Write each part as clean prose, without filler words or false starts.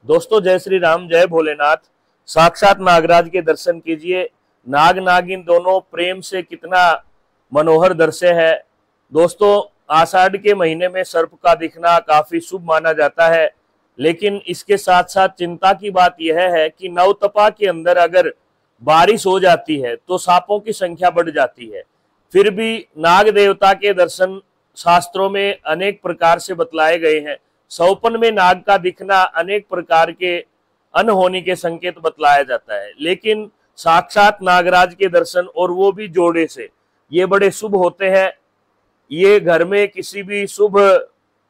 दोस्तों, जय श्री राम, जय भोलेनाथ। साक्षात नागराज के दर्शन कीजिए। नाग नागिन दोनों प्रेम से कितना मनोहर दृश्य है। दोस्तों, आषाढ़ के महीने में सर्प का दिखना काफी शुभ माना जाता है, लेकिन इसके साथ साथ चिंता की बात यह है कि नवतपा के अंदर अगर बारिश हो जाती है तो सांपों की संख्या बढ़ जाती है। फिर भी नाग देवता के दर्शन शास्त्रों में अनेक प्रकार से बतलाए गए हैं। सौपन में नाग का दिखना अनेक प्रकार के अनहोनी के संकेत बतलाया जाता है, लेकिन साक्षात नागराज के दर्शन और वो भी जोड़े से, ये बड़े शुभ होते हैं। ये घर में किसी भी शुभ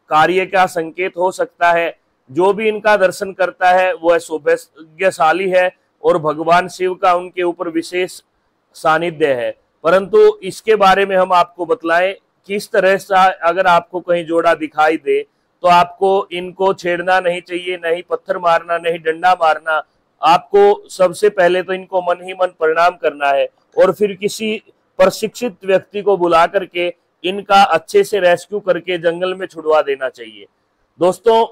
कार्य का संकेत हो सकता है। जो भी इनका दर्शन करता है वह सौभाग्यशाली है और भगवान शिव का उनके ऊपर विशेष सानिध्य है। परंतु इसके बारे में हम आपको बतलाएं, किस तरह से अगर आपको कहीं जोड़ा दिखाई दे तो आपको इनको छेड़ना नहीं चाहिए, नहीं पत्थर मारना, नहीं डंडा मारना। आपको सबसे पहले तो इनको मन ही मन प्रणाम करना है और फिर किसी प्रशिक्षित व्यक्ति को बुला करके इनका अच्छे से रेस्क्यू करके जंगल में छुड़वा देना चाहिए। दोस्तों,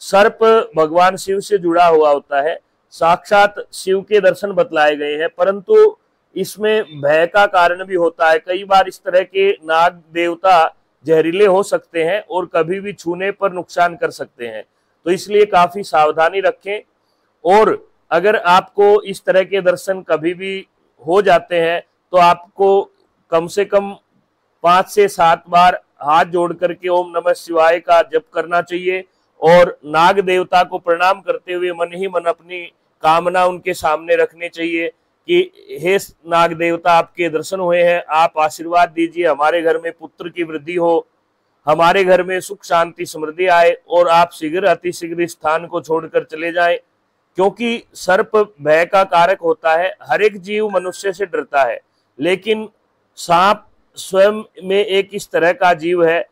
सर्प भगवान शिव से जुड़ा हुआ होता है। साक्षात शिव के दर्शन बतलाए गए हैं, परंतु इसमें भय का कारण भी होता है। कई बार इस तरह के नाग देवता जहरीले हो सकते हैं और कभी भी छूने पर नुकसान कर सकते हैं, तो इसलिए काफी सावधानी रखें। और अगर आपको इस तरह के दर्शन कभी भी हो जाते हैं तो आपको कम से कम 5 से 7 बार हाथ जोड़ करके ओम नमः शिवाय का जप करना चाहिए और नाग देवता को प्रणाम करते हुए मन ही मन अपनी कामना उनके सामने रखनी चाहिए कि हे नाग देवता, आपके दर्शन हुए हैं, आप आशीर्वाद दीजिए, हमारे घर में पुत्र की वृद्धि हो, हमारे घर में सुख शांति समृद्धि आए और आप शीघ्र अतिशीघ्र स्थान को छोड़कर चले जाएं। क्योंकि सर्प भय का कारक होता है। हर एक जीव मनुष्य से डरता है, लेकिन सांप स्वयं में एक इस तरह का जीव है,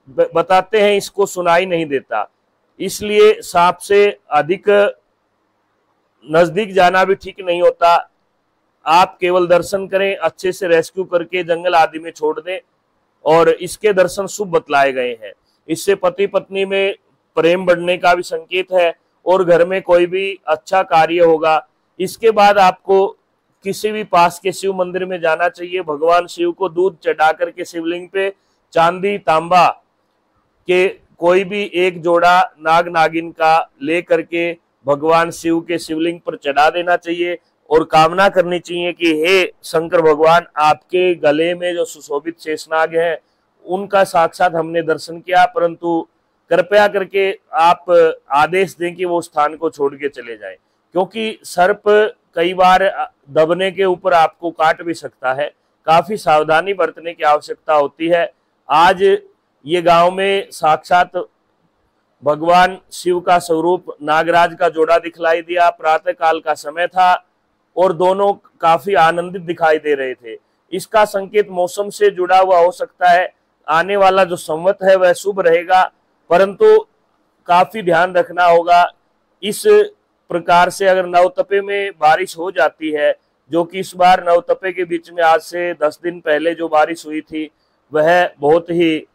बताते हैं इसको सुनाई नहीं देता, इसलिए सांप से अधिक नजदीक जाना भी ठीक नहीं होता। आप केवल दर्शन करें, अच्छे से रेस्क्यू करके जंगल आदि में छोड़ दें, और इसके दर्शन शुभ बतलाए गए हैं। इससे पति पत्नी में प्रेम बढ़ने का भी संकेत है और घर में कोई भी अच्छा कार्य होगा। इसके बाद आपको किसी भी पास के शिव मंदिर में जाना चाहिए। भगवान शिव को दूध चढ़ा करके शिवलिंग पे चांदी तांबा के कोई भी एक जोड़ा नाग नागिन का ले करके भगवान शिव के शिवलिंग पर चढ़ा देना चाहिए और कामना करनी चाहिए कि हे शंकर भगवान, आपके गले में जो सुशोभित शेषनाग है उनका साक्षात हमने दर्शन किया, परंतु कृपया करके आप आदेश दें कि वो स्थान को छोड़ के चले जाएं, क्योंकि सर्प कई बार दबने के ऊपर आपको काट भी सकता है। काफी सावधानी बरतने की आवश्यकता होती है। आज ये गांव में साक्षात भगवान शिव का स्वरूप नागराज का जोड़ा दिखलाई दिया। प्रातः काल का समय था और दोनों काफी आनंदित दिखाई दे रहे थे। इसका संकेत मौसम से जुड़ा हुआ हो सकता है। आने वाला जो संवत है वह शुभ रहेगा, परंतु काफी ध्यान रखना होगा। इस प्रकार से अगर नवतपे में बारिश हो जाती है, जो कि इस बार नवतपे के बीच में आज से 10 दिन पहले जो बारिश हुई थी वह बहुत ही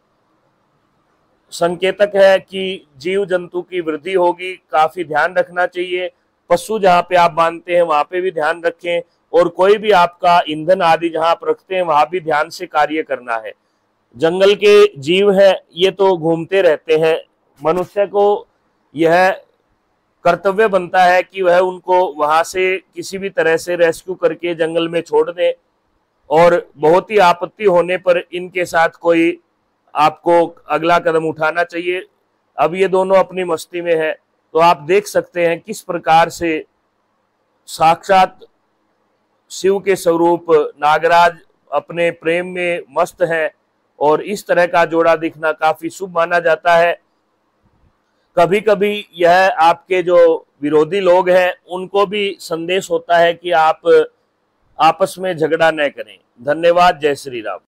संकेतक है कि जीव जंतु की वृद्धि होगी। काफी ध्यान रखना चाहिए। पशु जहाँ पे आप बांधते हैं वहां पे भी ध्यान रखें, और कोई भी आपका ईंधन आदि जहां आप रखते हैं वहां भी ध्यान से कार्य करना है। जंगल के जीव है ये तो घूमते रहते हैं। मनुष्य को यह कर्तव्य बनता है कि वह उनको वहां से किसी भी तरह से रेस्क्यू करके जंगल में छोड़ दे, और बहुत ही आपत्ति होने पर इनके साथ कोई आपको अगला कदम उठाना चाहिए। अब ये दोनों अपनी मस्ती में है, तो आप देख सकते हैं किस प्रकार से साक्षात शिव के स्वरूप नागराज अपने प्रेम में मस्त हैं, और इस तरह का जोड़ा दिखना काफी शुभ माना जाता है। कभी कभी यह आपके जो विरोधी लोग हैं उनको भी संदेश होता है कि आप आपस में झगड़ा न करें। धन्यवाद। जय श्री राम।